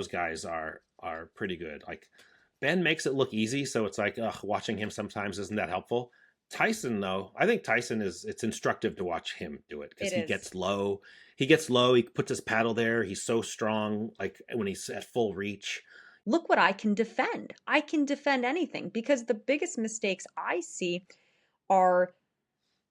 those guys are pretty good. Like Ben makes it look easy, so it's like, ugh, watching him sometimes isn't that helpful. Tyson, though, I think Tyson is it's instructive to watch him do it because It he is. gets low. He gets low, he puts his paddle there, he's so strong, like when he's at full reach. Look what I can defend. I can defend anything because the biggest mistakes I see are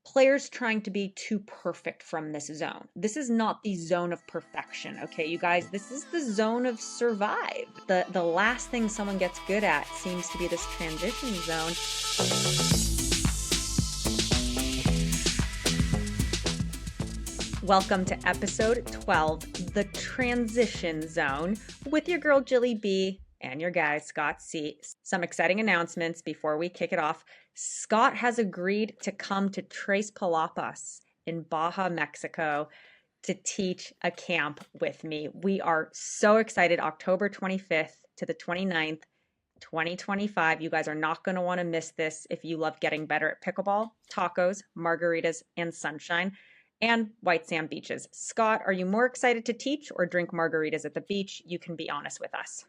players trying to be too perfect from this zone. This is not the zone of perfection, okay, you guys? This is the zone of survive. The last thing someone gets good at seems to be this transition zone. Welcome to episode 12, the transition zone, with your girl Jilly B and your guy Scott C. Some exciting announcements before we kick it off. Scott has agreed to come to Tres Palapas in Baja, Mexico to teach a camp with me. We are so excited. October 25th to the 29th, 2025. You guys are not going to want to miss this if you love getting better at pickleball, tacos, margaritas, and sunshine, and white sand beaches. Scott, are you more excited to teach or drink margaritas at the beach? You can be honest with us.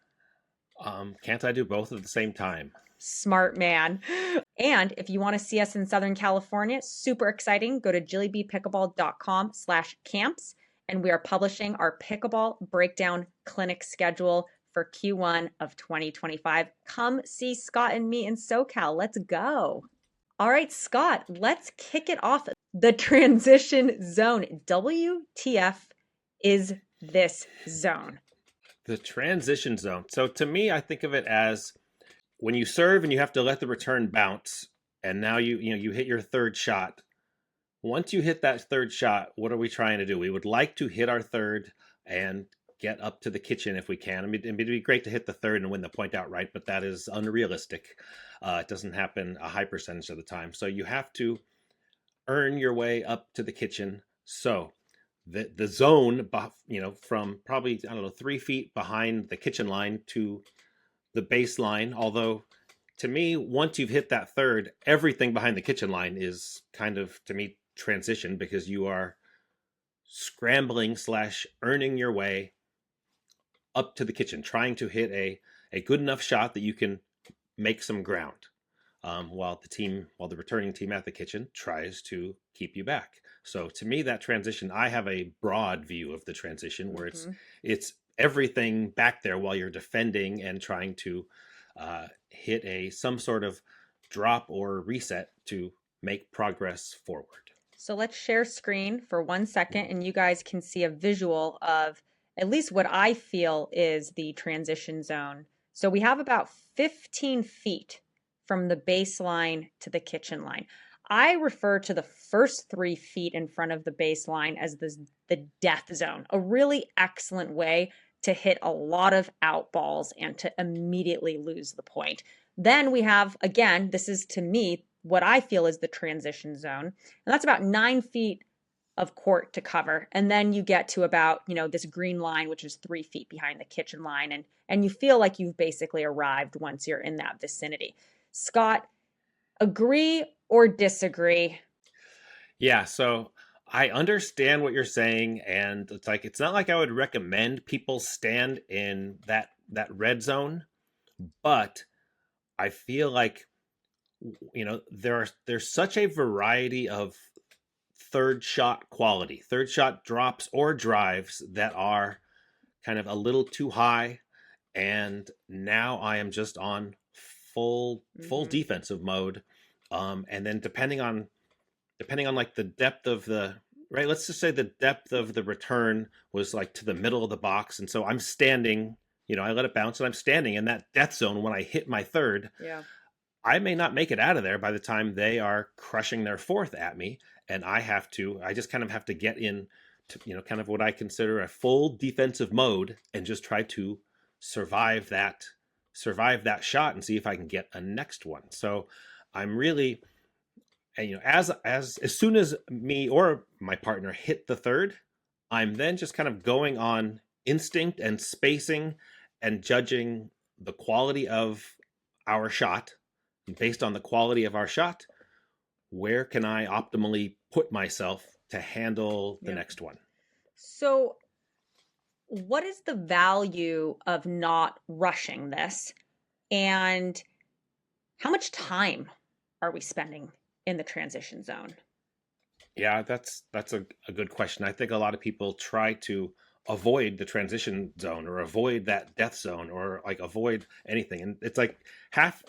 Can't I do both at the same time? Smart man. And if you want to see us in Southern California, super exciting, go to jillybpickleball.com/camps. And we are publishing our pickleball breakdown clinic schedule for Q1 of 2025. Come see Scott and me in SoCal. Let's go. All right, Scott, let's kick it off. The transition zone. WTF is this zone? The transition zone. So to me, I think of it as when you serve and you have to let the return bounce, and now you hit your third shot. Once you hit that third shot, what are we trying to do? We would like to hit our third and get up to the kitchen if we can. I mean, it'd be great to hit the third and win the point outright, but that is unrealistic. It doesn't happen a high percentage of the time. So you have to earn your way up to the kitchen. So the zone, from probably, I don't know, 3 feet behind the kitchen line to the baseline. Although to me, once you've hit that third, everything behind the kitchen line is kind of, to me, transition, because you are scrambling / earning your way up to the kitchen, trying to hit a good enough shot that you can make some ground, while the returning team at the kitchen tries to keep you back. So to me, that transition, I have a broad view of the transition where it's everything back there while you're defending and trying to hit some sort of drop or reset to make progress forward. So let's share screen for 1 second and you guys can see a visual of at least what I feel is the transition zone. So we have about 15 feet from the baseline to the kitchen line. I refer to the first 3 feet in front of the baseline as the death zone, a really excellent way to hit a lot of out balls and to immediately lose the point. Then we have, again, this is to me what I feel is the transition zone, and that's about 9 feet of court to cover. And then you get to about, this green line, which is 3 feet behind the kitchen line. And you feel like you've basically arrived once you're in that vicinity. Scott, agree or disagree? Yeah, so I understand what you're saying, and it's not like I would recommend people stand in that red zone, but I feel like there's such a variety of third shot quality, third shot drops or drives that are kind of a little too high, and now I am just on full defensive mode, and then depending on like the depth of the right, let's just say the depth of the return was like to the middle of the box, and so I'm standing, I let it bounce and I'm standing in that death zone. When I hit my third, Yeah. I may not make it out of there by the time they are crushing their fourth at me, and I just kind of have to get in to, kind of what I consider a full defensive mode and just try to survive that shot and see if I can get a next one. So I'm really, as soon as me or my partner hit the third, I'm then just kind of going on instinct and spacing and judging the quality of our shot. Based on the quality of our shot, where can I optimally put myself to handle the next one? So what is the value of not rushing this? And how much time are we spending in the transition zone? Yeah, that's a good question. I think a lot of people try to avoid the transition zone or avoid that death zone or like avoid anything. And it's like half,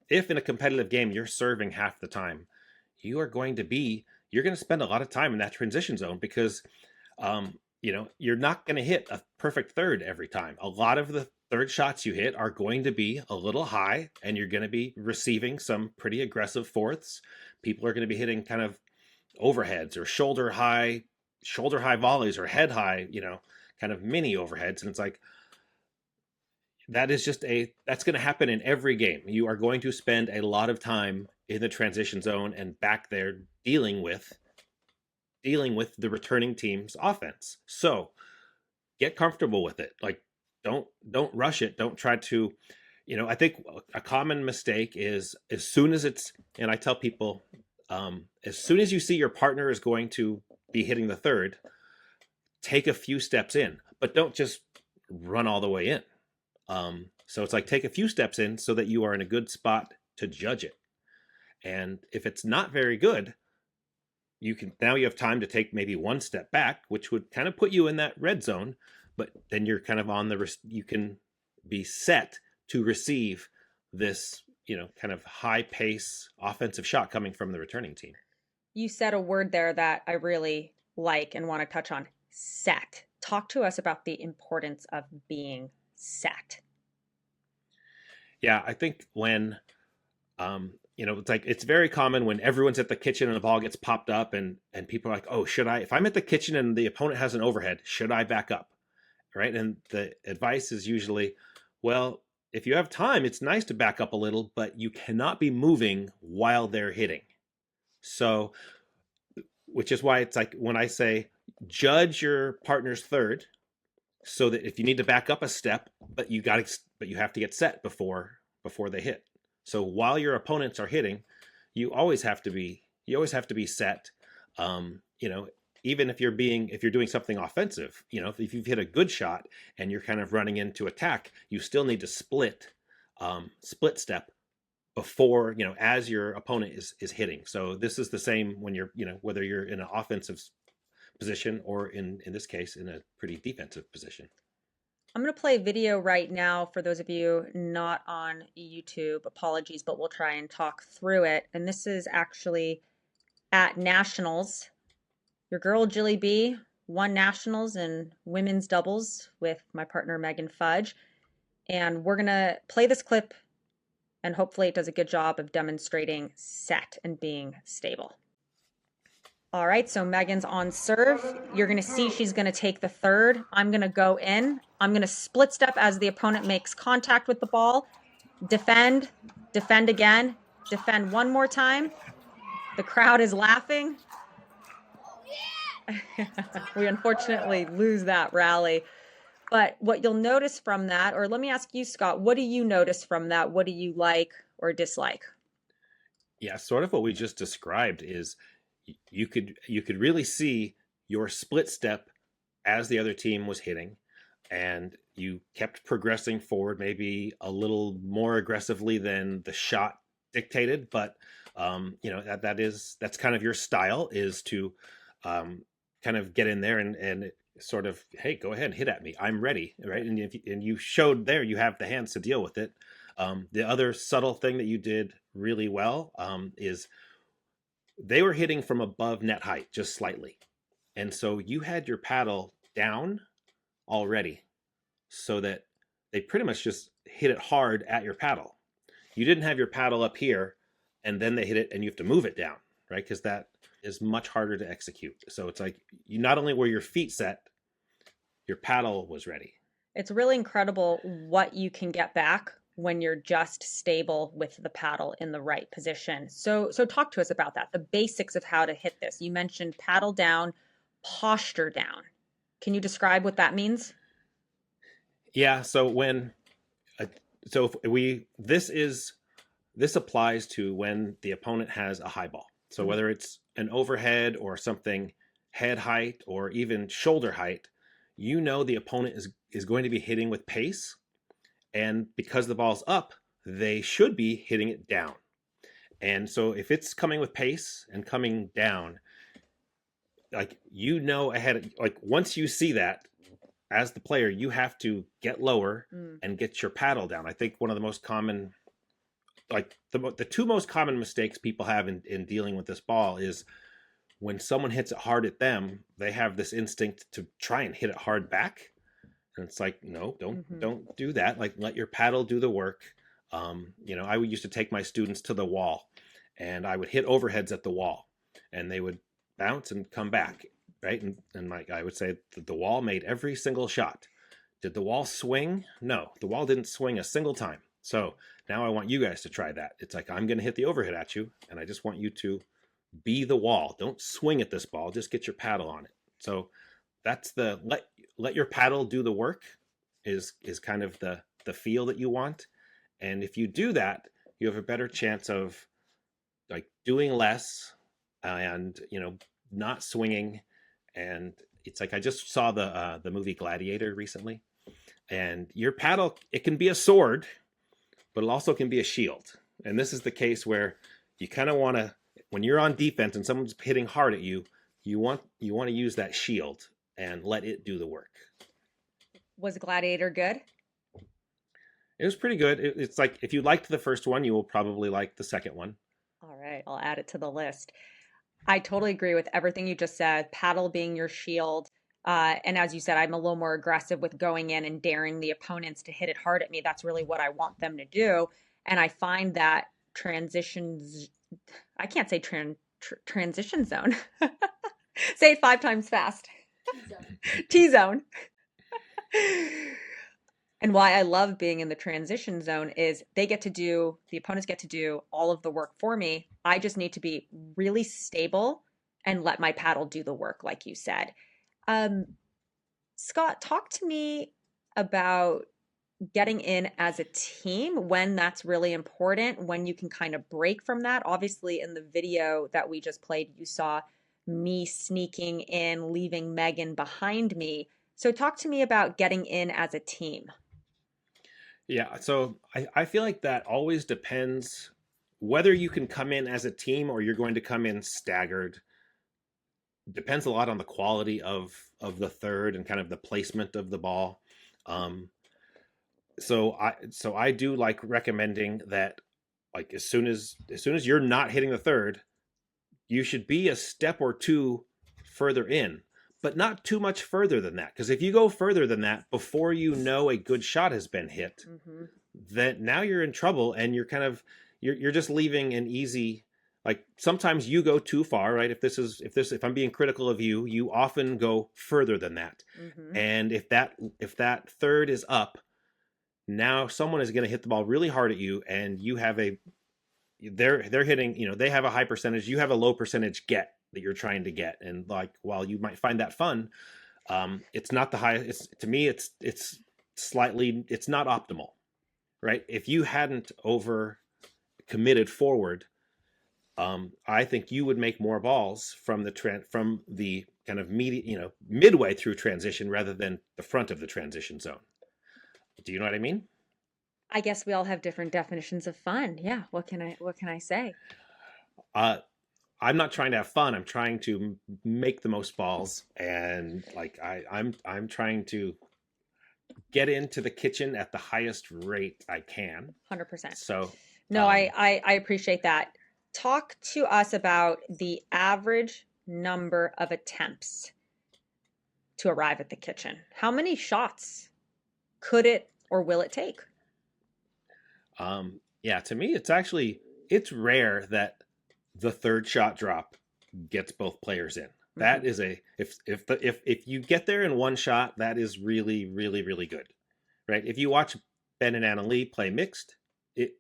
if in a competitive game you're serving half the time, you are going to be you're going to spend a lot of time in that transition zone because you're not going to hit a perfect third every time. A lot of the third shots you hit are going to be a little high and you're going to be receiving some pretty aggressive fourths. People are going to be hitting kind of overheads or shoulder high volleys or head high, kind of mini overheads. And it's like that's going to happen in every game. You are going to spend a lot of time in the transition zone and back there dealing with the returning team's offense. So get comfortable with it. Like don't rush it. Don't try to, I think a common mistake is as soon as it's, and I tell people, as soon as you see your partner is going to be hitting the third, take a few steps in, but don't just run all the way in. So it's like take a few steps in so that you are in a good spot to judge it. And if it's not very good, you have time to take maybe one step back, which would kind of put you in that red zone, but then you're kind of you can be set to receive this, kind of high pace offensive shot coming from the returning team. You said a word there that I really like and want to touch on, set. Talk to us about the importance of being set. Yeah, I think when it's like it's very common when everyone's at the kitchen and the ball gets popped up and people are like, oh, should I, if I'm at the kitchen and the opponent has an overhead, should I back up? Right. And the advice is usually, well, if you have time, it's nice to back up a little, but you cannot be moving while they're hitting. So, which is why it's like when I say judge your partner's third, so that if you need to back up a step, but you have to get set before they hit. So while your opponents are hitting, you always have to be set. Even if you're doing something offensive, if you've hit a good shot and you're kind of running into attack, you still need to split step before, as your opponent is hitting. So this is the same when you're, whether you're in an offensive position or in this case in a pretty defensive position. I'm going to play a video right now for those of you not on YouTube. Apologies, but we'll try and talk through it. And this is actually at Nationals. Your girl, Jilly B, won Nationals in women's doubles with my partner, Megan Fudge. And we're going to play this clip, and hopefully it does a good job of demonstrating set and being stable. All right, so Megan's on serve. You're going to see she's going to take the third. I'm going to go in. I'm going to split step as the opponent makes contact with the ball. Defend, defend again, defend one more time. The crowd is laughing. We unfortunately lose that rally. But what you'll notice from that, or let me ask you, Scott, what do you notice from that? What do you like or dislike? Yeah, sort of what we just described is you could really see your split step as the other team was hitting, and you kept progressing forward maybe a little more aggressively than the shot dictated, but that's kind of your style, is to kind of get in there and sort of, hey, go ahead and hit at me, I'm ready, right? And you showed there you have the hands to deal with it. The other subtle thing that you did really well is they were hitting from above net height just slightly. And so you had your paddle down already so that they pretty much just hit it hard at your paddle. You didn't have your paddle up here and then they hit it and you have to move it down, right? Because that is much harder to execute. So it's like you not only were your feet set, your paddle was ready. It's really incredible what you can get back when you're just stable with the paddle in the right position. So talk to us about that, the basics of how to hit this. You mentioned paddle down, posture down. Can you describe what that means? Yeah, so this applies to when the opponent has a high ball. So whether it's an overhead or something head height or even shoulder height, you know the opponent is going to be hitting with pace, and because the ball's up, they should be hitting it down. And so if it's coming with pace and coming down, like ahead, like once you see that as the player, you have to get lower Mm. and get your paddle down. I think one of the most common, like the two most common mistakes people have in dealing with this ball is when someone hits it hard at them, they have this instinct to try and hit it hard back. And it's like, no, don't do that. Like, let your paddle do the work. I used to take my students to the wall, and I would hit overheads at the wall, and they would bounce and come back, right? And like I would say, the wall made every single shot. Did the wall swing? No, the wall didn't swing a single time. So now I want you guys to try that. It's like, I'm going to hit the overhead at you, and I just want you to be the wall. Don't swing at this ball. Just get your paddle on it. So that's the let your paddle do the work is kind of the feel that you want. And if you do that, you have a better chance of like doing less and not swinging. And it's like I just saw the movie Gladiator recently, and your paddle, it can be a sword, but it also can be a shield. And this is the case where you kind of want to, when you're on defense and someone's hitting hard at you, you want to use that shield and let it do the work. Was Gladiator good? It was pretty good. It's like if you liked the first one, you will probably like the second one. All right, I'll add it to the list. I totally agree with everything you just said, paddle being your shield. And as you said, I'm a little more aggressive with going in and daring the opponents to hit it hard at me. That's really what I want them to do. And I find that transitions, I can't say transition zone. Say it 5 times fast. T-zone. And why I love being in the transition zone is the opponents get to do all of the work for me. I just need to be really stable and let my paddle do the work, like you said. Scott, talk to me about getting in as a team, when that's really important, when you can kind of break from that. Obviously, in the video that we just played, you saw me sneaking in, leaving Megan behind me. So talk to me about getting in as a team. Yeah, so I feel like that always depends whether you can come in as a team or you're going to come in staggered. Depends a lot on the quality of the third and kind of the placement of the ball. So I do like recommending that, like as soon as you're not hitting the third, you should be a step or two further in, but not too much further than that. Because if you go further than that before you know a good shot has been hit, then now you're in trouble, and you're kind of you're just leaving an easy. Like sometimes you go too far, right? If I'm being critical of you, you often go further than that. And if that third is up, now someone is going to hit the ball really hard at you, and you have they're hitting, they have a high percentage, you have a low percentage get that you're trying to get. And like, while you might find that fun, it's not the highest. To me, it's slightly, it's not optimal, right? If you hadn't over committed forward, I think you would make more balls from the kind of midway through transition rather than the front of the transition zone. Do you know what I mean? I guess we all have different definitions of fun. Yeah. What can I say? I'm not trying to have fun. I'm trying to make the most balls, and like I'm trying to get into the kitchen at the highest rate I can. 100%. So no, I appreciate that. Talk to us about the average number of attempts to arrive at the kitchen. How many shots could it or will it take? Yeah, to me, it's rare that the third shot drop gets both players in. That is if you get there in one shot, that is really, really, really good, right? If you watch Ben and Anna Lee play mixed, it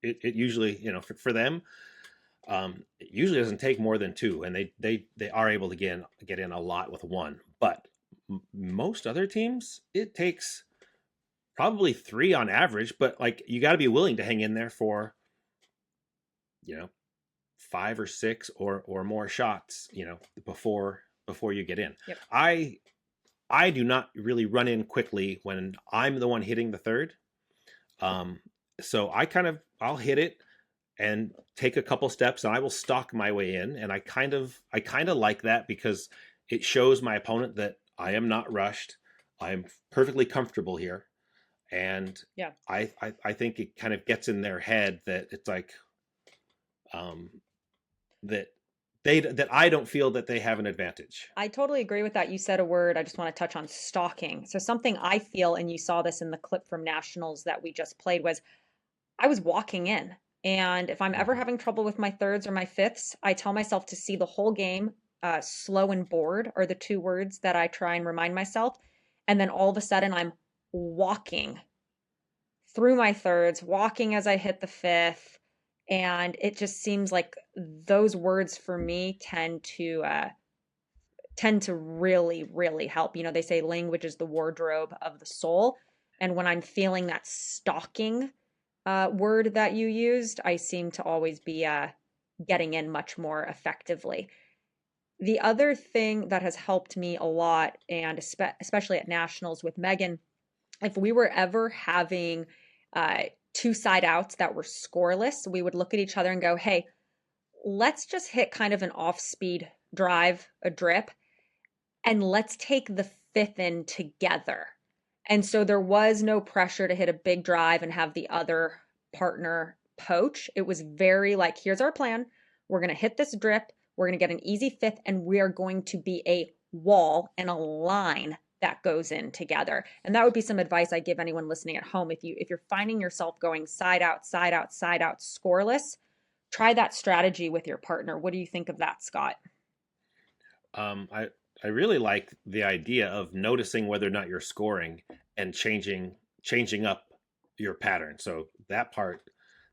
usually, for them, it usually doesn't take more than two, and they are able to get in a lot with one. But most other teams, it takes probably three on average. But like, you got to be willing to hang in there for 5 or 6 or more shots, before you get in. Yep. I do not really run in quickly when I'm the one hitting the third. Um, so I'll hit it and take a couple steps, and I will stalk my way in. And I kind of like that because it shows my opponent that I am not rushed. I am perfectly comfortable here, and Yeah. I think it kind of gets in their head that it's like um, that that I don't feel that they have an advantage. I totally agree with that. You said a word. I just want to touch on stalking. So something I feel, and you saw this in the clip from Nationals that we just played, was I was walking in. And if I'm ever Mhm. having trouble with my thirds or my fifths, I tell myself to see the whole game. Slow and bored are the two words that I try and remind myself. And then all of a sudden, I'm walking through my thirds, walking as I hit the fifth. And it just seems like those words for me tend to really, really help. You know, they say language is the wardrobe of the soul. And when I'm feeling that stalking word that you used, I seem to always be getting in much more effectively. The other thing that has helped me a lot, and especially at nationals with Megan, if we were ever having uh, two side outs that were scoreless, we would look at each other and go, hey, let's just hit kind of an off speed drive, a drip, and let's take the fifth in together. And so there was no pressure to hit a big drive and have the other partner poach. It was very like, here's our plan. We're going to hit this drip. We're going to get an easy fifth, and we are going to be a wall and a line that goes in together. And that would be some advice I give anyone listening at home. If you're finding yourself going side out, side out, side out, scoreless, try that strategy with your partner. What do you think of that, Scott? Um, I I really like the idea of noticing whether or not you're scoring and changing up your pattern. So that part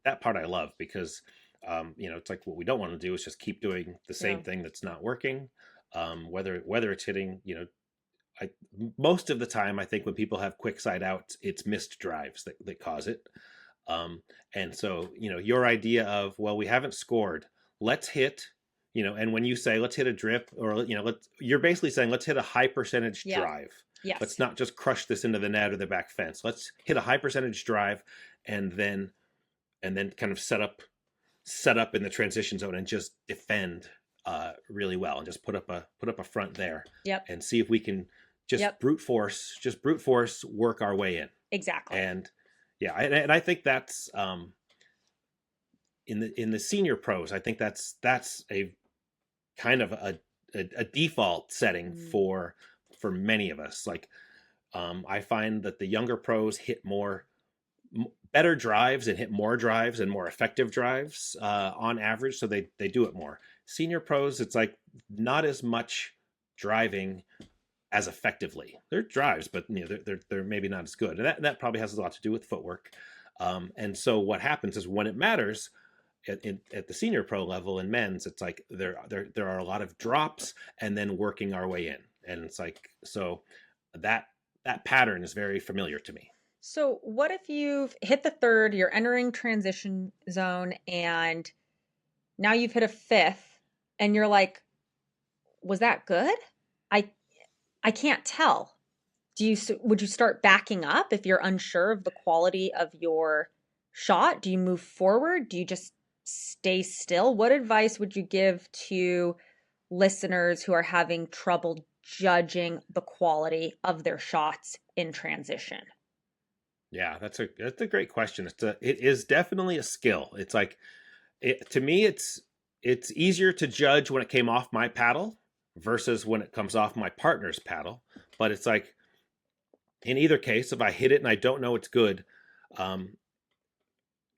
I love because it's like what we don't want to do is just keep doing the Yeah. same thing that's not working. Whether it's hitting, I most of the time I think when people have quick side outs, it's missed drives that cause it. Um, and so, your idea of, well, we haven't scored, let's hit, and when you say let's hit a drip or, you're basically saying let's hit a high percentage Yeah. drive. Let's Yes. not just crush this into the net or the back fence. Let's hit a high percentage drive and then kind of set up in the transition zone and just defend really well and just put up a front there Yep. and see if we can just Yep. brute force work our way in. Exactly. And yeah, and I think that's in the senior pros. I think that's a kind of a default setting Mm. for many of us. Like I find that the younger pros hit better drives and hit more drives and more effective drives on average, so they do it more. Senior pros, it's like not as much driving as effectively. They're drives, but they're maybe not as good, and that probably has a lot to do with footwork. And so what happens is when it matters at the senior pro level in men's, it's like there are a lot of drops and then working our way in, and it's like so that that pattern is very familiar to me. So, what if you've hit the third, you're entering transition zone, and now you've hit a fifth, and you're like, was that good? I I can't tell. Would you start backing up if you're unsure of the quality of your shot? Do you move forward? Do you just stay still? What advice would you give to listeners who are having trouble judging the quality of their shots in transition? Yeah, that's a great question. It is definitely a skill. It's like to me it's easier to judge when it came off my paddle versus when it comes off my partner's paddle. But it's like in either case, if I hit it and I don't know it's good, um,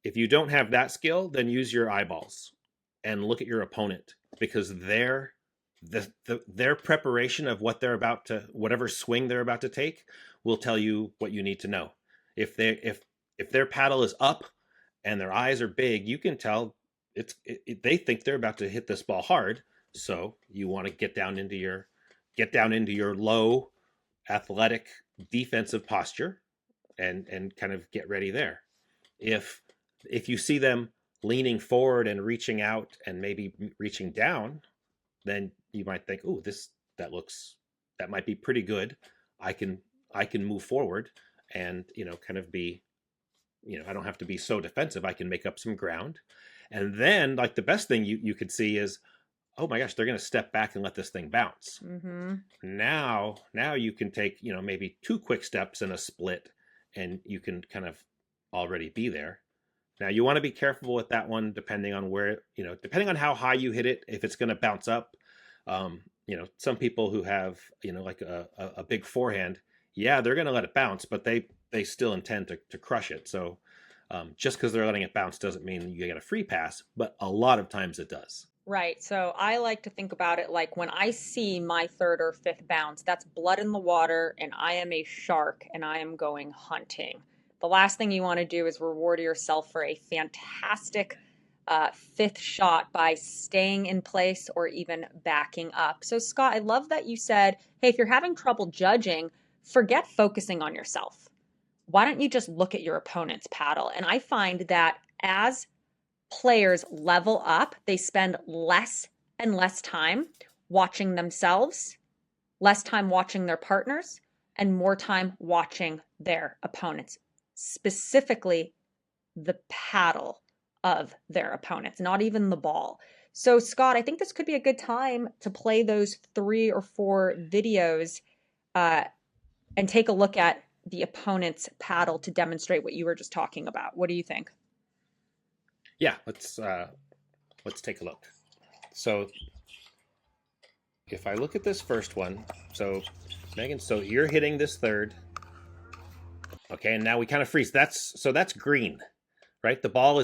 if you don't have that skill, then use your eyeballs and look at your opponent because their preparation of whatever swing they're about to take will tell you what you need to know. If their paddle is up and their eyes are big, you can tell they think they're about to hit this ball hard. So you want to get down into your low athletic defensive posture and kind of get ready there. If if you see them leaning forward and reaching out and maybe reaching down, then you might think, "Oh, that might be pretty good." I can I can move forward and, kind of be, I don't have to be so defensive. I can make up some ground. And then like the best thing you could see is, oh my gosh, they're going to step back and let this thing bounce. Mm-hmm. Now you can take, maybe two quick steps in a split, and you can kind of already be there. Now you want to be careful with that one, depending on where, depending on how high you hit it, if it's going to bounce up. Some people who have, like a big forehand, yeah, they're going to let it bounce, but they still intend to crush it. So just because they're letting it bounce doesn't mean you get a free pass, but a lot of times it does. Right. So I like to think about it like when I see my third or fifth bounce, that's blood in the water, and I am a shark and I am going hunting. The last thing you want to do is reward yourself for a fantastic fifth shot by staying in place or even backing up. So, Scott, I love that you said, hey, if you're having trouble judging, forget focusing on yourself. Why don't you just look at your opponent's paddle? And I find that as players level up, they spend less and less time watching themselves, less time watching their partners, and more time watching their opponents, specifically the paddle of their opponents, not even the ball. So, Scott, I think this could be a good time to play those 3 or 4 videos and take a look at the opponent's paddle to demonstrate what you were just talking about. What do you think? Yeah, let's take a look. So if I look at this first one, so Megan, so you're hitting this third. Okay, and now we kind of freeze. That's green, right? The ball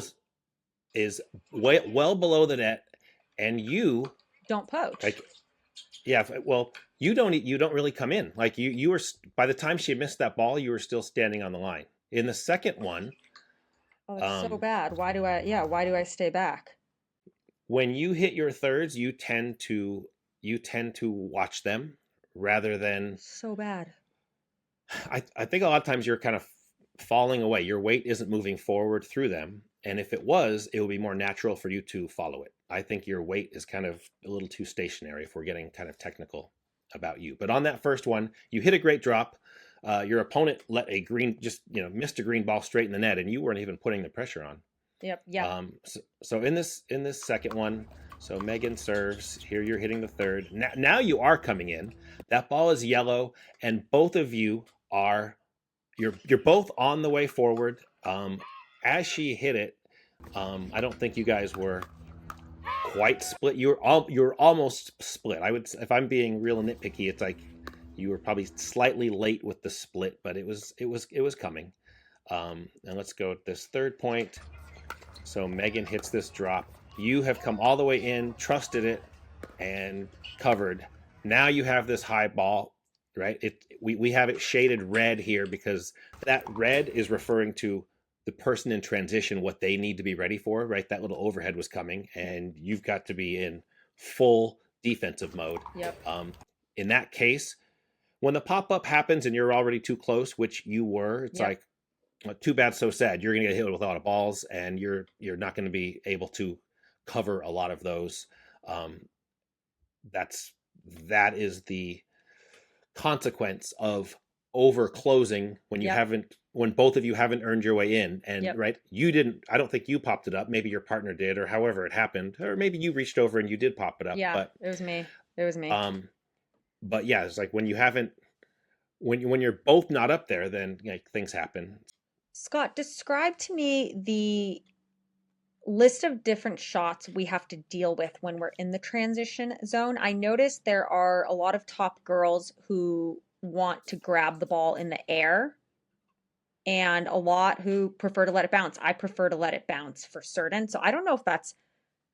is well below the net, and you Don't poach. like, yeah. Well, you don't really come in. Like you were, by the time she missed that ball, you were still standing on the line. In the second one, Oh, it's so um, bad. Why do I stay back? when you hit your thirds, you tend to watch them rather than. So bad. I think a lot of times you're kind of falling away. Your weight isn't moving forward through them. And if it was, it would be more natural for you to follow it. I think your weight is kind of a little too stationary if we're getting kind of technical about you. But on that first one, you hit a great drop. Your opponent let a green, just, missed a green ball straight in the net, and you weren't even putting the pressure on. Yep, yep. So in this second one, so Megan serves. Here you're hitting the third. Now you are coming in. That ball is yellow, and both of you are you're both on the way forward. As she hit it, I don't think you guys were quite split. You're almost split. I would, if I'm being real nitpicky, it's like you were probably slightly late with the split, but it was coming. And let's go at this third point. So Megan hits this drop. You have come all the way in, trusted it, and covered. Now you have this high ball, right? We have it shaded red here because that red is referring to the person in transition, what they need to be ready for, right? That little overhead was coming, and you've got to be in full defensive mode. Yep. In that case, when the pop up happens and you're already too close, which you were, it's Yep. like, too bad, so sad. You're going to get hit with a lot of balls, and you're not going to be able to cover a lot of those. Um, that is the consequence of over closing when you Yep. haven't, when both of you haven't earned your way in. And Yep. right, you didn't. I don't think you popped it up. Maybe your partner did, or however it happened, or maybe you reached over and you did pop it up. Yeah, But it was me. It was me. um, but yeah, it's like when you haven't, when you're both not up there, then like things happen. Scott, describe to me the list of different shots we have to deal with when we're in the transition zone. I noticed there are a lot of top girls who want to grab the ball in the air and a lot who prefer to let it bounce. I prefer to let it bounce for certain. So I don't know if that's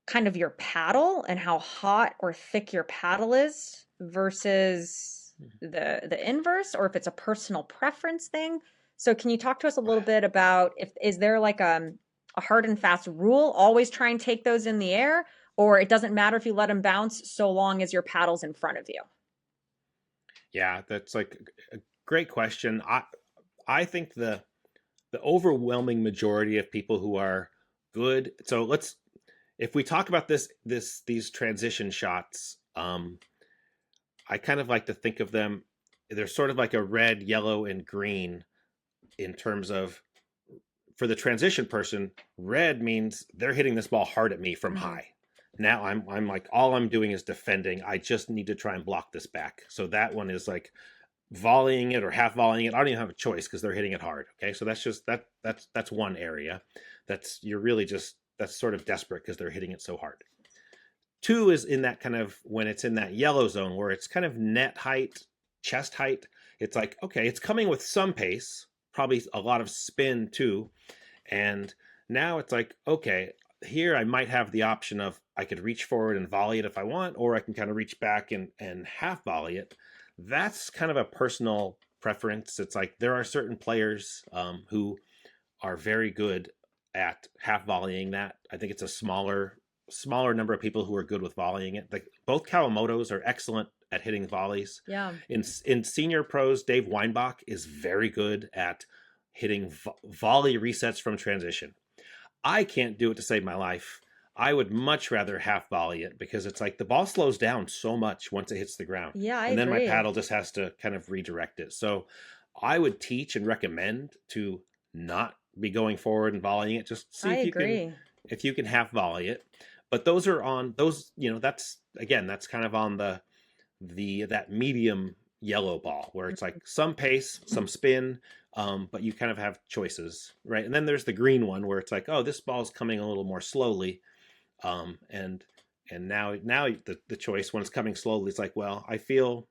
kind of your paddle and how hot or thick your paddle is versus the inverse, or if it's a personal preference thing. So can you talk to us a little bit about, if is there like a hard and fast rule, always try and take those in the air, or it doesn't matter if you let them bounce so long as your paddle's in front of you? Yeah, that's like a great question. I think the overwhelming majority of people who are good. So if we talk about these transition shots, I kind of like to think of them there's sort of like a red, yellow, and green in terms of, for the transition person, red means they're hitting this ball hard at me from Hmm. high. Now I'm like, all I'm doing is defending. I just need to try and block this back. So that one is like volleying it or half volleying it. I don't even have a choice because they're hitting it hard. Okay, so that's just that's one area. That's you're really just that's sort of desperate because they're hitting it so hard. Two is in that kind of when it's in that yellow zone where it's kind of net height, chest height. It's like, okay, it's coming with some pace, probably a lot of spin too. And now it's like, okay, here I might have the option of I could reach forward and volley it if I want, or I can kind of reach back and half volley it. That's kind of a personal preference. It's like there are certain players who are very good at half volleying that. I think it's a smaller number of people who are good with volleying it. Like both Kawamotos are excellent at hitting volleys. Yeah. In senior pros, Dave Weinbach is very good at hitting volley resets from transition. I can't do it to save my life. I would much rather half volley it because it's like the ball slows down so much once it hits the ground. Yeah, I And then my agree. paddle just has to kind of redirect it. So I would teach and recommend to not be going forward and volleying it. Just see I agree. if you can half volley it. But those are on those, that's again, that's kind of on the that medium yellow ball where it's like some pace, some spin, but you kind of have choices, right? And then there's the green one where it's like, oh, this ball's coming a little more slowly, and now the choice when it's coming slowly, it's like, well, I feel,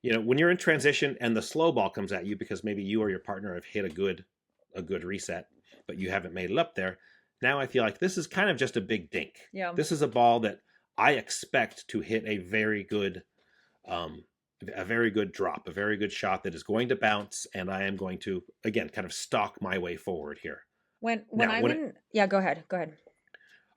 when you're in transition and the slow ball comes at you because maybe you or your partner have hit a good reset, but you haven't made it up there. Now I feel like this is kind of just a big dink. Yeah. This is a ball that I expect to hit um, a very good drop, a very good shot that is going to bounce, and I am going to again kind of stalk my way forward here. When Now, I'm in, yeah, go ahead. Go ahead.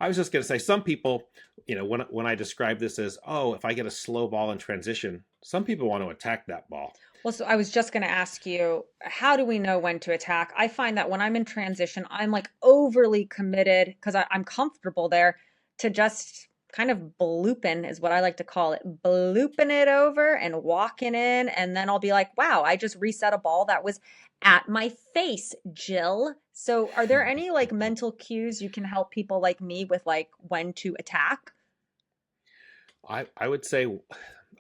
I was just going to say, some people, when I describe this as, oh, if I get a slow ball in transition, some people want to attack that ball. Well, so I was just going to ask you, how do we know when to attack? I find that when I'm in transition, I'm like overly committed because I'm comfortable there to just kind of blooping is what I like to call it, blooping it over and walking in. And then I'll be like, wow, I just reset a ball that was at my face, Jill. So are there any like mental cues you can help people like me with like when to attack? I would say,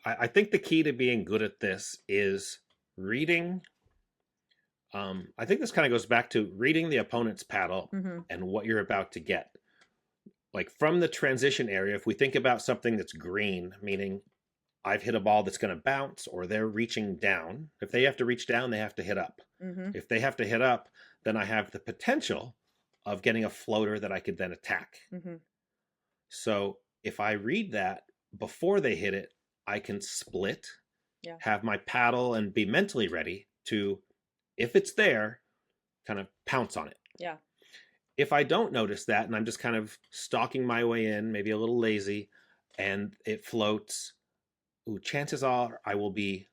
I think the key to being good at this is reading. I think this kind of goes back to reading the opponent's paddle Hmm. and what you're about to get. Like from the transition area, if we think about something that's green, meaning I've hit a ball that's going to bounce or they're reaching down. If they have to reach down, they have to hit up. Hmm. If they have to hit up, then I have the potential of getting a floater that I could then attack. Hmm. So if I read that before they hit it, I can split, Yeah. have my paddle, and be mentally ready to, if it's there, kind of pounce on it. Yeah. If I don't notice that and I'm just kind of stalking my way in, maybe a little lazy, and it floats, chances are I will be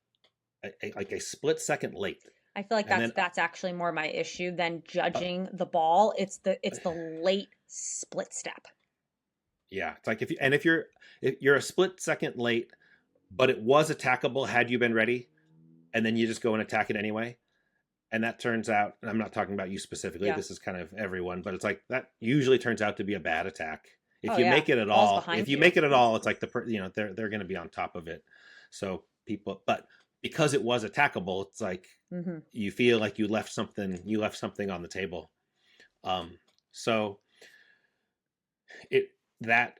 like a split second late. I feel like And that's then, that's actually more my issue than uh, judging the ball. It's the late split step. yeah, it's like if you're a split second late, but it was attackable had you been ready, and then you just go and attack it anyway. And that turns out, and I'm not talking about you specifically, Yeah. this is kind of everyone, but it's like that usually turns out to be a bad attack. Oh If you yeah. make it at Ball's all, if behind you you. make it at all, it's like they're going to be on top of it. So people, but because it was attackable, it's like Hmm. you feel like you left something on the table. Um, so it that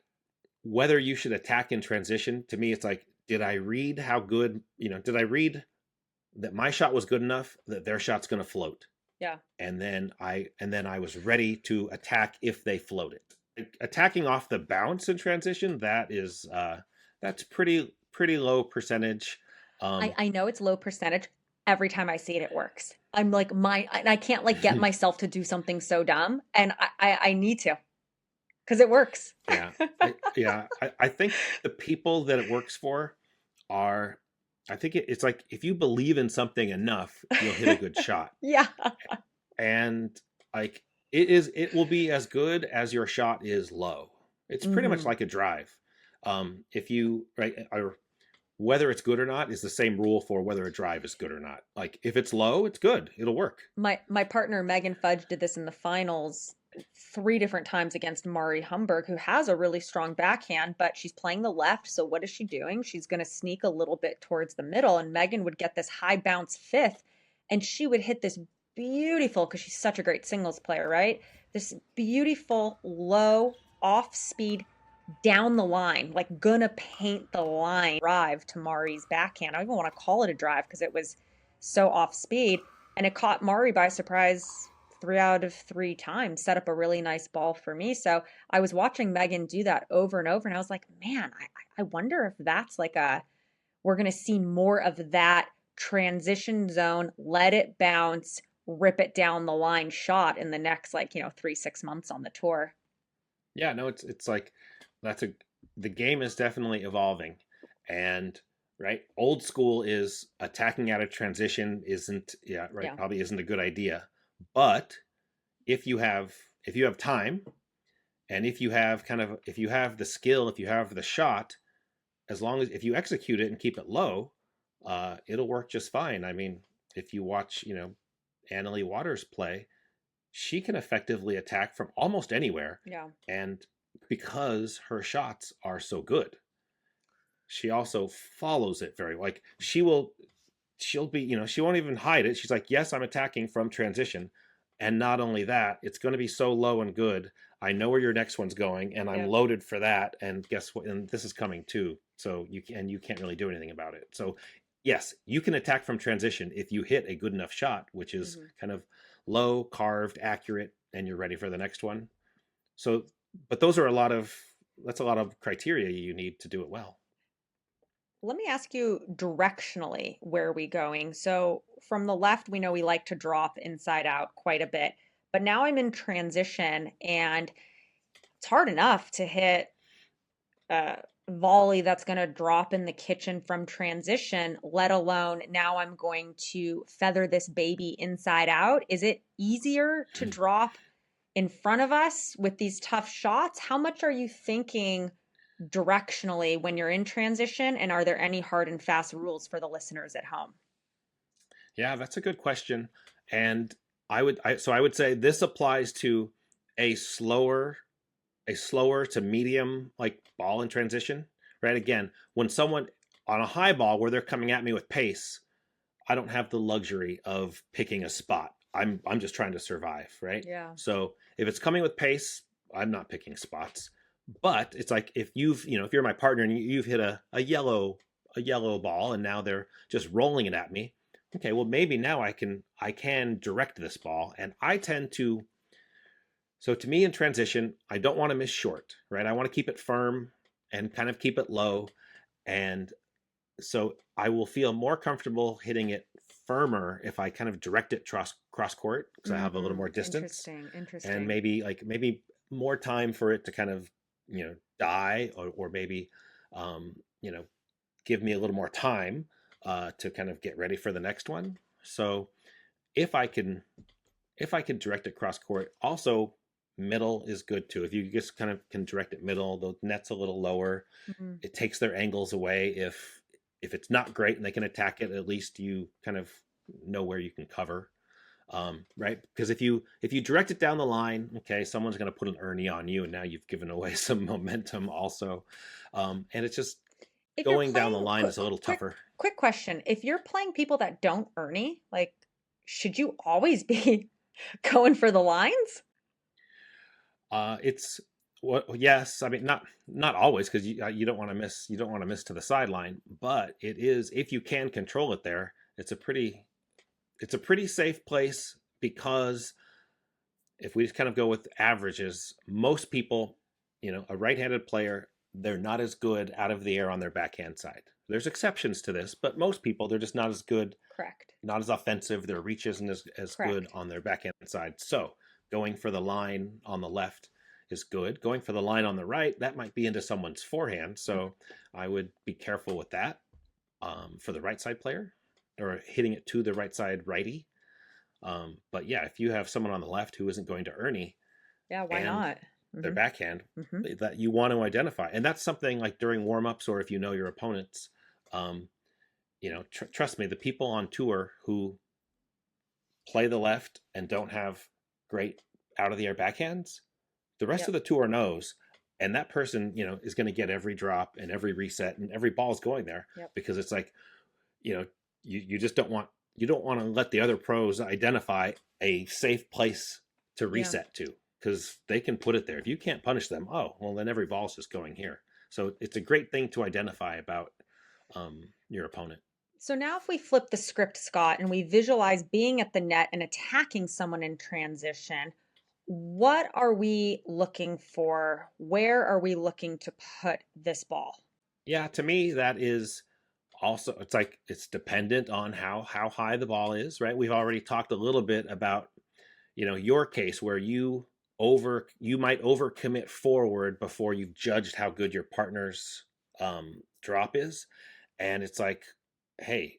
whether you should attack in transition, to me, it's like, did I read how good, did I read that my shot was good enough that their shot's going to float? Yeah. And then I was ready to attack if they floated. Attacking off the bounce in transition, that's pretty low percentage. I Um, I know it's low percentage. Every time I see it, it works. I'm like I can't like get myself to do something so dumb, and I need to because it works. yeah, I think the people that it works for are. I think it's like if you believe in something enough, you'll hit a good shot, Yeah. and like it will be as good as your shot is low. It's pretty much Hmm. like a drive. If you right, whether it's good or not is the same rule for whether a drive is good or not. Like if it's low, it's good. It'll work. My partner Megan Fudge did this in the finals 3 different times against Mari Humberg, who has a really strong backhand, but she's playing the left. So what is she doing? She's going to sneak a little bit towards the middle, and Megan would get this high bounce fifth, and she would hit this beautiful, because she's such a great singles player, right? This beautiful low off speed down the line, like gonna paint the line drive to Mari's backhand. I don't even want to call it a drive because it was so off speed. And it caught Mari by surprise 3 out of 3 times, set up a really nice ball for me. So I was watching Megan do that over and over, and I was like, man, I wonder if that's like we're going to see more of that transition zone, let it bounce, rip it down the line shot in the next, like, 3, 6 months on the tour. Yeah, no, it's like that's a the game is definitely evolving, and right, old school is attacking out of transition isn't yeah right Yeah. probably isn't a good idea, but if you have time and if you have the skill, if you have the shot, as long as if you execute it and keep it low, it'll work just fine. I mean, if you watch Annalie Waters play, she can effectively attack from almost anywhere, Yeah. and because her shots are so good, she also follows it very like she'll be she won't even hide it. She's like, yes, I'm attacking from transition, and not only that, it's going to be so low and good. I know where your next one's going, and I'm Yeah. loaded for that. And guess what? And this is coming too. So you can't really do anything about it. So yes, you can attack from transition if you hit a good enough shot, which is Hmm. kind of low, carved, accurate, and you're ready for the next one. So, but those are that's a lot of criteria you need to do it well. Let me ask you directionally, where are we going? So from the left, we know we like to drop inside out quite a bit, but now I'm in transition, and it's hard enough to hit a volley that's going to drop in the kitchen from transition, let alone now I'm going to feather this baby inside out. Is it easier to drop in front of us with these tough shots? How much are you thinking directionally when you're in transition? And are there any hard and fast rules for the listeners at home? Yeah, that's a good question. And I would say this applies to a slower a slower to medium like ball in transition, right? Again, when someone on a high ball where they're coming at me with pace, I don't have the luxury of picking a spot. I'm just trying to survive, right? Yeah. So if it's coming with pace, I'm not picking spots. But it's like if if you're my partner and you've hit a yellow ball and now they're just rolling it at me. Okay, well maybe now I can direct this ball, and I tend to so to me in transition, I don't want to miss short, right? I want to keep it firm and kind of keep it low. And so I will feel more comfortable hitting it firmer if I kind of direct it cross court because I have a little more distance Interesting. and Interesting. maybe more time for it to kind of die or maybe um, you know give me a little more time to kind of get ready for the next one. So if I can direct it cross court, also middle is good too. If you just kind of can direct it middle, the net's a little lower. Mhm. It takes their angles away. If it's not great and they can attack it, at least you kind of know where you can cover. Right? Because if you direct it down the line, okay, someone's going to put an Ernie on you, and now you've given away some momentum also. And it's just If you're going down the playing, line is a little quick, tougher. quick question. If you're playing people that don't Ernie, like, should you always be going for the lines? It's well, yes. I mean, not always because you don't want to miss. You don't want to miss to the sideline. But it is if you can control it there. It's a pretty safe place because if we just kind of go with averages, most people, a right-handed player, they're not as good out of the air on their backhand side. There's exceptions to this, but most people they're just not as good, Correct. not as offensive. Their reach isn't as good Correct. on their backhand side. So going for the line on the left is good. Going for the line on the right, that might be into someone's forehand. So I would be careful with that for the right side player or hitting it to the right side righty. But yeah, if you have someone on the left who isn't going to Ernie Yeah, why and not? their Hmm. backhand Hmm. that you want to identify, and that's something like during warm-ups or if you know your opponents, Um, trust me, the people on tour who play the left and don't have great out of the air backhands, the rest of Yep. the tour knows, and that person, is going to get every drop and every reset and every ball is going there Yep. because it's like, you know, you just don't want to let the other pros identify a safe place to Yeah. reset to because they can put it there. If you can't punish them, oh well, then every ball's just going here. So it's a great thing to identify about your opponent. So now if we flip the script, Scott, and we visualize being at the net and attacking someone in transition, what are we looking for? Where are we looking to put this ball? Yeah, to me that is also, it's like it's dependent on how high the ball is, right? We've already talked a little bit about your case where you might overcommit forward before you've judged how good your partner's drop is, and it's like, hey,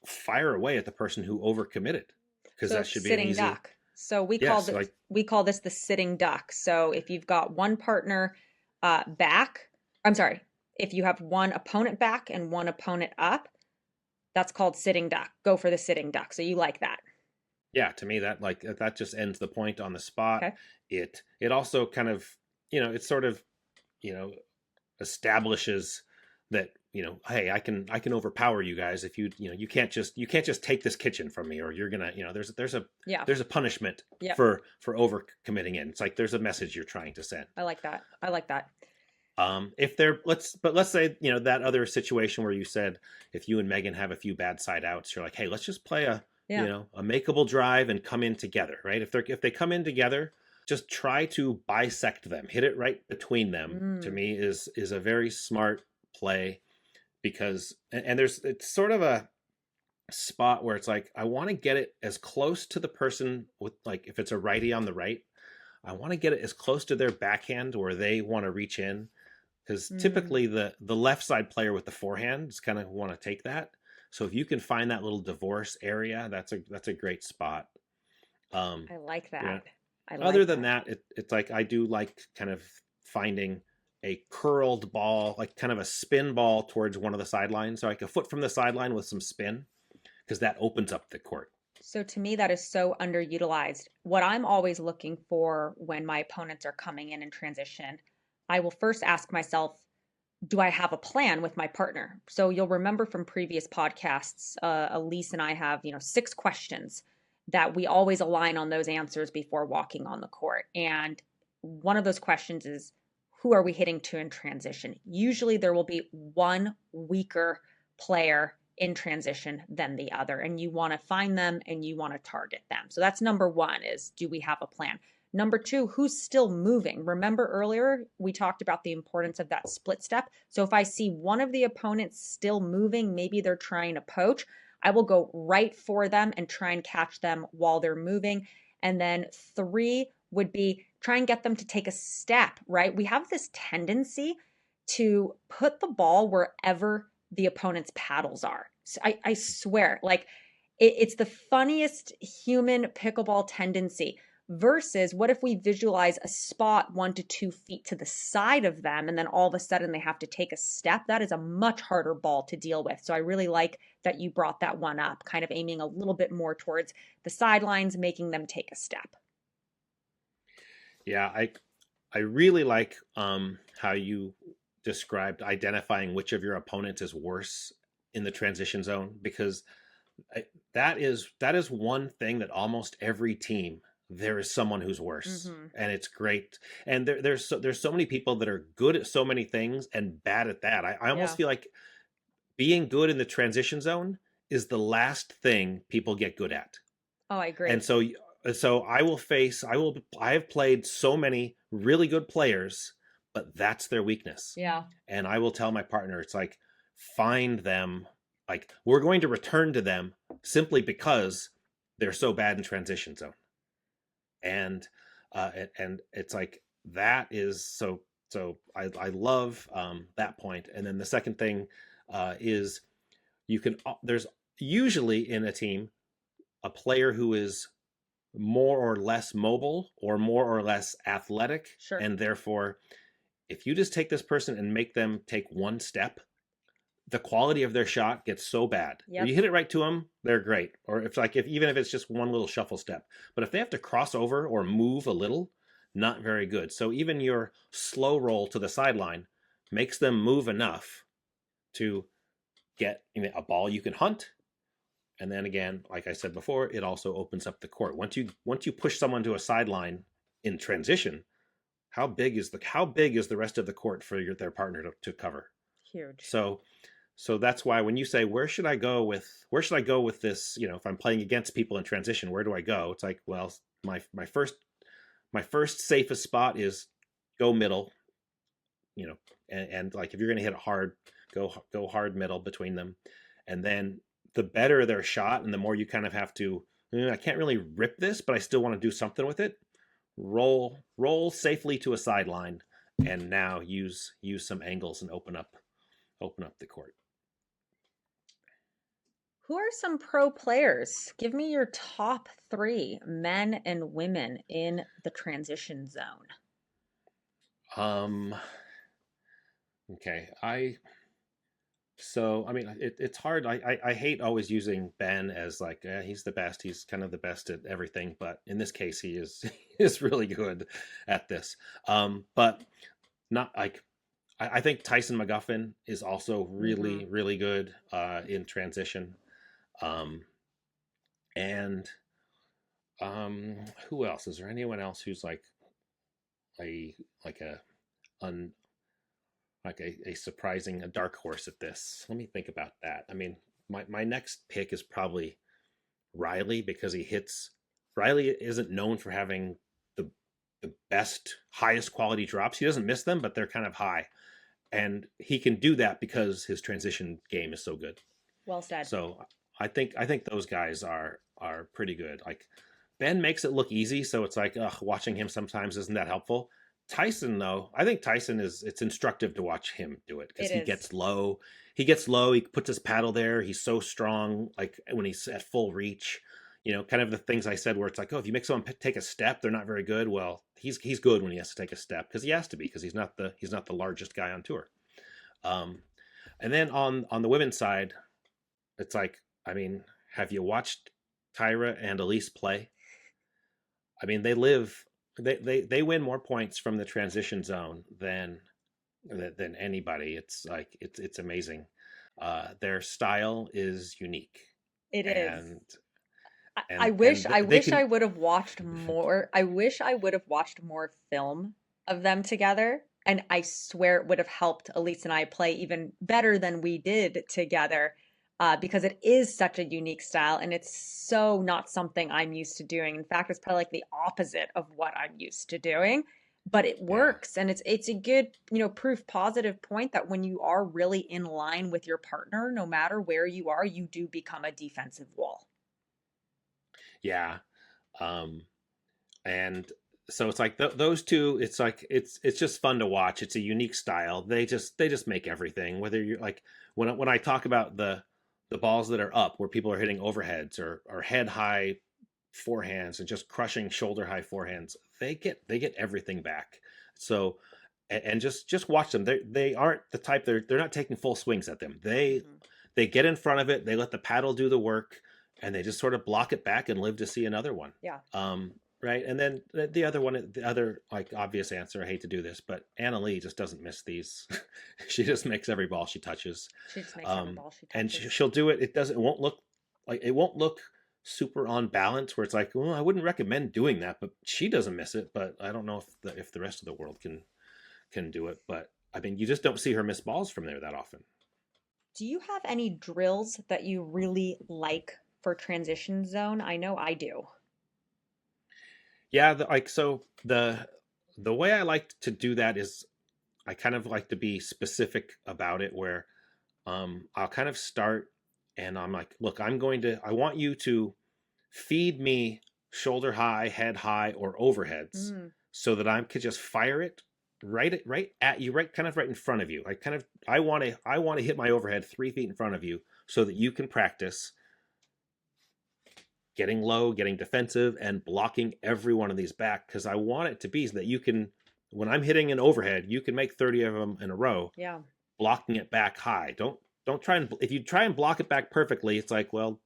fire away at the person who overcommitted because So that should be an sitting easy. duck. So we call Yes, this like, we call this the sitting duck. So if you've got one partner back, I'm sorry, if you have one opponent back and one opponent up, that's called sitting duck. Go for the sitting duck. So you like that. yeah, to me that just ends the point on the spot. Okay. It also kind of, it sort of, you know establishes that, hey, I can overpower you guys if you can't just take this kitchen from me, or you're gonna, Yeah. there's a punishment Yep. for over committing in. It's like there's a message you're trying to send. I like that. I like that. If they're let's say, that other situation where you said if you and Megan have a few bad side outs, you're like, hey, let's just play Yeah. a makeable drive and come in together, right? If they come in together, just try to bisect them, hit it right between them. To Mm. me is a very smart play because and there's it's sort of a spot where it's like I want to get it as close to the person with, like, if it's a righty on the right, I want to get it as close to their backhand where they want to reach in, because Mm. typically the left side player with the forehand is kind of want to take that. So if you can find that little divorce area, that's a great spot. Um, I like you know, that. I Other like than that. that, it's like I do like kind of finding a curled ball, like kind of a spin ball towards one of the sidelines, so like a foot from the sideline with some spin, because that opens up the court. So to me, that is so underutilized. What I'm always looking for when my opponents are coming in transition, I will first ask myself, do I have a plan with my partner? So you'll remember from previous podcasts, Elise and I have, 6 questions that we always align on those answers before walking on the court. And one of those questions is, who are we hitting to in transition? Usually there will be one weaker player in transition than the other, and you want to find them and you want to target them. So that's number one, is do we have a plan? Number two, who's still moving? Remember earlier we talked about the importance of that split step. So if I see one of the opponents still moving, maybe they're trying to poach, I will go right for them and try and catch them while they're moving. And then three would be try and get them to take a step, right? We have this tendency to put the ball wherever the opponent's paddles are. So I swear, like it's the funniest human pickleball tendency. Versus, what if we visualize a spot 1 to 2 feet to the side of them, and then all of a sudden they have to take a step? That is a much harder ball to deal with. So I really like that you brought that one up, kind of aiming a little bit more towards the sidelines, making them take a step. Yeah, I really like how you described identifying which of your opponents is worse in the transition zone, because that is one thing that almost every team, there is someone who's worse, Mm-hmm. and it's great. And there's so many people that are good at so many things and bad at that. I almost Yeah. feel like being good in the transition zone is the last thing people get good at. Oh, I And agree. so I have played so many really good players, but that's their weakness. Yeah. And I will tell my partner, it's like, find them, like, we're going to return to them simply because they're so bad in transition zone. And and it's like that is so I love that point. And then the second thing is there's usually in a team a player who is more or less mobile or more or less athletic. Sure. And therefore, if you just take this person and make them take one step, the quality of their shot gets so bad. If Yep. you hit it right to them, they're great. Or if like if even if it's just one little shuffle step, but if they have to cross over or move a little, not very good. So even your slow roll to the sideline makes them move enough to get a ball you can hunt. And then again, like I said before, it also opens up the court. Once you push someone to a sideline in transition, how big is the rest of the court for their partner to cover? Huge. So that's why when you say where should I go with this, if I'm playing against people in transition, where do I go? It's like, well, my first safest spot is go middle, and like if you're going to hit it hard, go hard middle between them, and then the better their shot, and the more you kind of have to. I can't really rip this, but I still want to do something with it. Roll safely to a sideline, and now use some angles and open up the court. Who are some pro players? Give me your top three men and women in the transition zone. Um. Okay. So I mean, it's hard. I hate always using Ben as like he's the best. He's kind of the best at everything, but in this case, he is is really good at this. But not like I think Tyson McGuffin is also Hmm. really really good in transition. Um, and who else? Is there anyone else who's a like a un like a surprising a dark horse at this? Let me think about that. I mean, my next pick is probably Riley because Riley isn't known for having the best highest quality drops. He doesn't miss them, but they're kind of high, and he can do that because his transition game is so good. Well said. So I think those guys are pretty good. Like Ben makes it look easy, so it's like watching him sometimes isn't that helpful. Tyson, though, I think Tyson it's instructive to watch him do it because It he is. gets low. He gets low. He puts his paddle there. He's so strong. Like when he's at full reach, kind of the things I said where it's like, oh, if you make someone take a step, they're not very good. Well, he's good when he has to take a step because he has to be because he's not the largest guy on tour. Um, and then on the women's side, it's like, I mean, have you watched Tyra and Elise play? I mean, they win more points from the transition zone than anybody. It's like it's amazing. Their style is unique, It is. and I and wish and I they wish I can. would have watched more. I wish I would have watched more film of them together. And I swear it would have helped Elise and I play even better than we did together, because it is such a unique style and it's so not something I'm used to doing. In fact, it's probably like the opposite of what I'm used to doing. But it Yeah, works, and it's a good, proof positive point that when you are really in line with your partner, no matter where you are, you do become a defensive wall. yeah. Um, and so it's like those two. It's like it's just fun to watch. It's a unique style. They just make everything. Whether you're like when I talk about the balls that are up, where people are hitting overheads or head high forehands and just crushing shoulder high forehands, they get everything back. So and just watch them. They aren't the type they're not taking full swings at them. Hmm. They get in front of it. They let the paddle do the work, and they just sort of block it back and live to see another one. Yeah. Right, and then the other one, the other like obvious answer. I hate to do this, but Anna Lee just doesn't miss these. She just makes every ball she touches, She just makes every um, ball she and touches. she'll do it. It won't look super on balance. Where it's like, well, I wouldn't recommend doing that, but she doesn't miss it. But I don't know if the rest of the world can do it. But I mean, you just don't see her miss balls from there that often. Do you have any drills that you really like for transition zone? I know I do. Yeah, the way I like to do that is I kind of like to be specific about it where I'll kind of start and I'm like, look, I want you to feed me shoulder high, head high, or overheads Mm, so that I could just fire it right at you, right kind of right in front of you. I want to hit my overhead 3 feet in front of you so that you can practice getting low, getting defensive, and blocking every one of these back because I want it to be so that you can, when I'm hitting an overhead, you can make 30 of them in a row, yeah. blocking it back high. Don't try and if you try and block it back perfectly, it's like, well,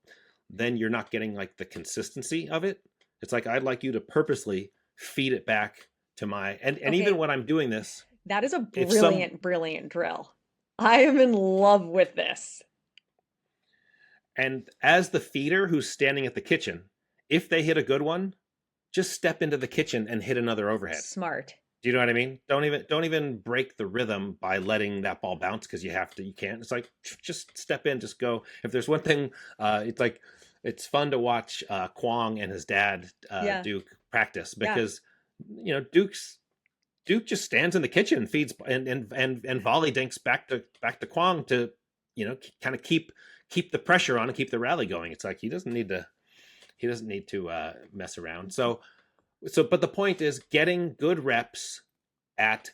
then you're not getting like the consistency of it. It's like I'd like you to purposely feed it back to my and even Okay, when I'm doing this, that is a if some brilliant, brilliant drill. I am in love with this. and as the feeder who's standing at the kitchen, if they hit a good one, just step into the kitchen and hit another overhead. Smart. Do you know what I mean? Don't even break the rhythm by letting that ball bounce because you can't. It's like just step in, just go. If there's one thing, it's like it's fun to watch Kwong and his dad Yeah, Duke practice yeah. because Duke just stands in the kitchen, feeds and volley dinks back to Kwong to kind of keep the pressure on and keep the rally going. It's like he doesn't need to mess around. So but the point is getting good reps at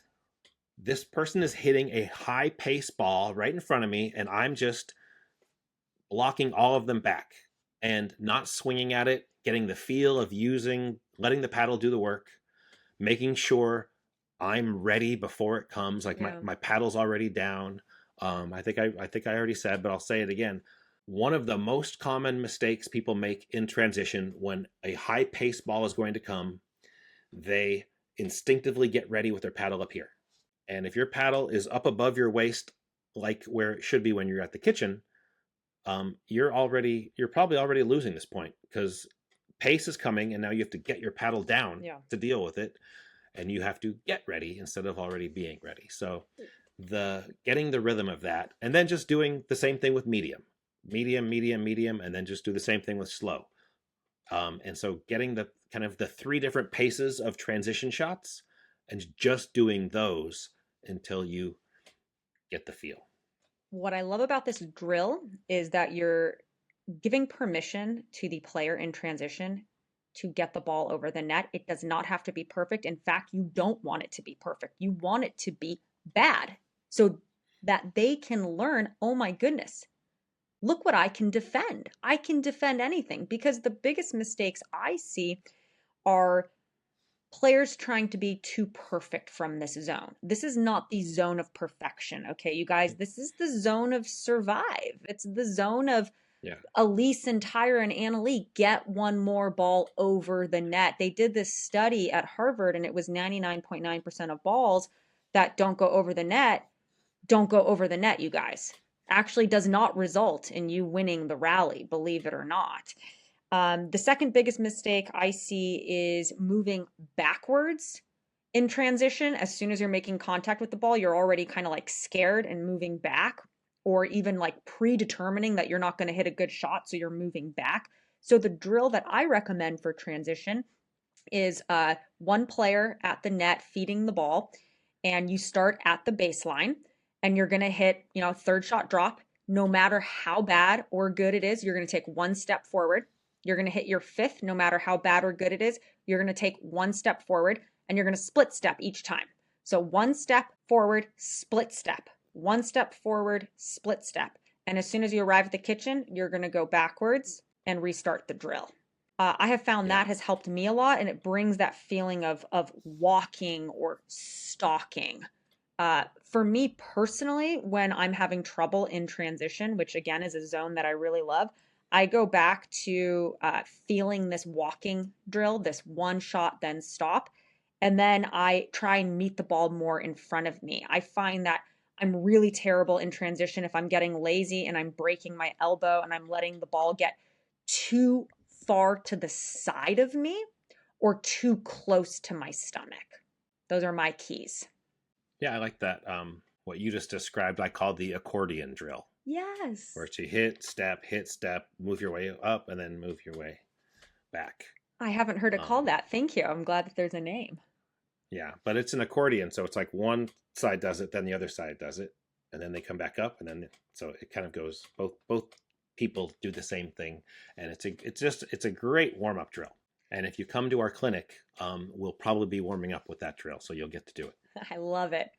this person is hitting a high pace ball right in front of me and I'm just blocking all of them back and not swinging at it, getting the feel of letting the paddle do the work, making sure I'm ready before it comes, like my, Yeah. my paddle's already down. I think I already said, but I'll say it again. One of the most common mistakes people make in transition when a high pace ball is going to come, they instinctivly get ready with their paddle up here. And if your paddle is up above your waist, like where it should be when you're at the kitchen, you're probably already losing this point because pace is coming, and now you have to get your paddle down Yeah. to deal with it, and you have to get ready instead of already being ready. So the getting the rhythm of that, and then just doing the same thing with medium, medium, medium, medium, and then just do the same thing with slow. And so getting the kind of the three different paces of transition shots and just doing those until you get the feel. What I love about this drill is that you're giving permission to the player in transition to get the ball over the net. It does not have to be perfect. In fact, you don't want it to be perfect. You want it to be bad so that they can learn, oh my goodness, look what I can defend. I can defend anything because the biggest mistakes I see are players trying to be too perfect from this zone. This is not the zone of perfection, okay, you guys? This is the zone of survive. It's the zone of Yeah. Elise and Tyra and Annalie get one more ball over the net. They did this study at Harvard, and it was 99.9% of balls that don't go over the net, you guys. Actually does not result in you winning the rally, believe it or not. The second biggest mistake I see is moving backwards in transition. As soon as you're making contact with the ball, you're already kind of like scared and moving back, or even like predetermining that you're not going to hit a good shot, so you're moving back. So the drill that I recommend for transition is one player at the net feeding the ball, and you start at the baseline, and you're going to hit, third shot drop. No matter how bad or good it is, you're going to take one step forward. You're going to hit your fifth, no matter how bad or good it is. You're going to take one step forward, and you're going to split step each time. So one step forward, split step, one step forward, split step. And as soon as you arrive at the kitchen, you're going to go backwards and restart the drill. I have found Yeah. that has helped me a lot, and it brings that feeling of walking or stalking. For me personally, when I'm having trouble in transition, which again is a zone that I really love, I go back to feeling this walking drill, this one shot, then stop. And then I try and meet the ball more in front of me. I find that I'm really terrible in transition if I'm getting lazy and I'm breaking my elbow and I'm letting the ball get too far to the side of me or too close to my stomach. Those are my keys. Yeah, I like that. What you just described, I call the accordion drill, where Yes. it's you hit, step, move your way up, and then move your way back. I haven't heard it called Um, that. Thank you. I'm glad that there's a name. yeah, but it's an accordion, so it's like one side does it, then the other side does it, and then they come back up, and then so it kind of goes. Both people do the same thing, and it's a great warm up drill. And if you come to our clinic, we'll probably be warming up with that drill, so you'll get to do it. I love it.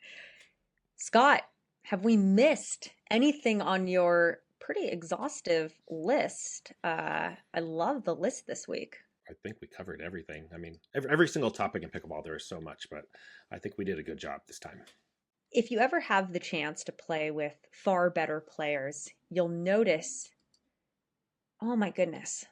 Scott, have we missed anything on your pretty exhaustive list? I love the list this week. I think we covered everything. I mean, every single topic in pickleball, there is so much, but I think we did a good job this time. If you ever have the chance to play with far better players, you'll notice, oh my goodness,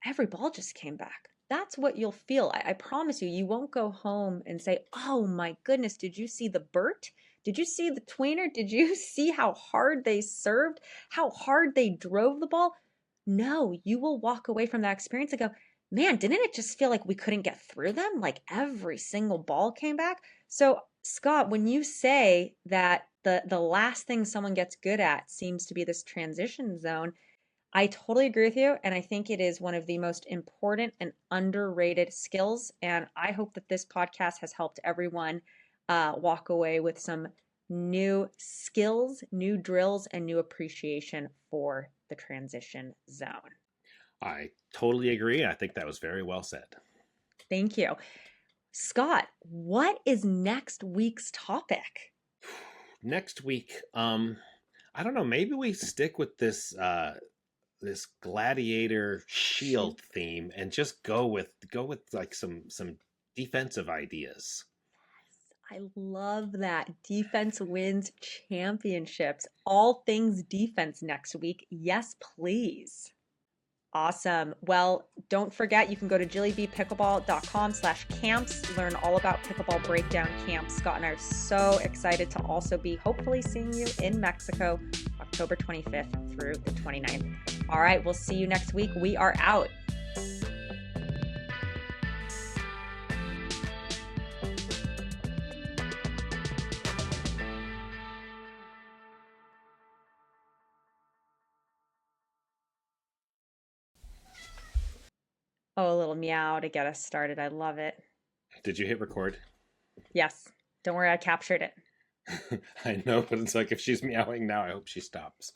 every ball just came back. That's what you'll feel. I promise you, you won't go home and say, oh my goodness, did you see the Burt? Did you see the tweener? Did you see how hard they served? How hard they drove the ball? No, you will walk away from that experience and go, man, didn't it just feel like we couldn't get through them? Like every single ball came back. So, Scott, when you say that the last thing someone gets good at seems to be this transition zone, I totally agree with you, and I think it is one of the most important and underrated skills. And I hope that this podcast has helped everyone walk away with some new skills, new drills, and new appreciation for the transition zone. I totally agree. I think that was very well said. Thank you. Scott, what is next week's topic? Next week, I don't know, maybe we stick with this gladiator She shield theme and just go with like some defensive ideas. I love that. Defense wins championships. All things defense next week. Yes, please. Awesome. Well, don't forget you can go to jillybeepickleball.com/camps, learn all about pickleball breakdown camps. Scott and I are so excited to also be hopefully seeing you in Mexico, October 25th through the 29th. All right, we'll see you next week. We are out. Oh, a little meow to get us started. I love it. Did you hit record? Yes. Don't worry, I captured it. I know, but it's like if she's meowing now, I hope she stops.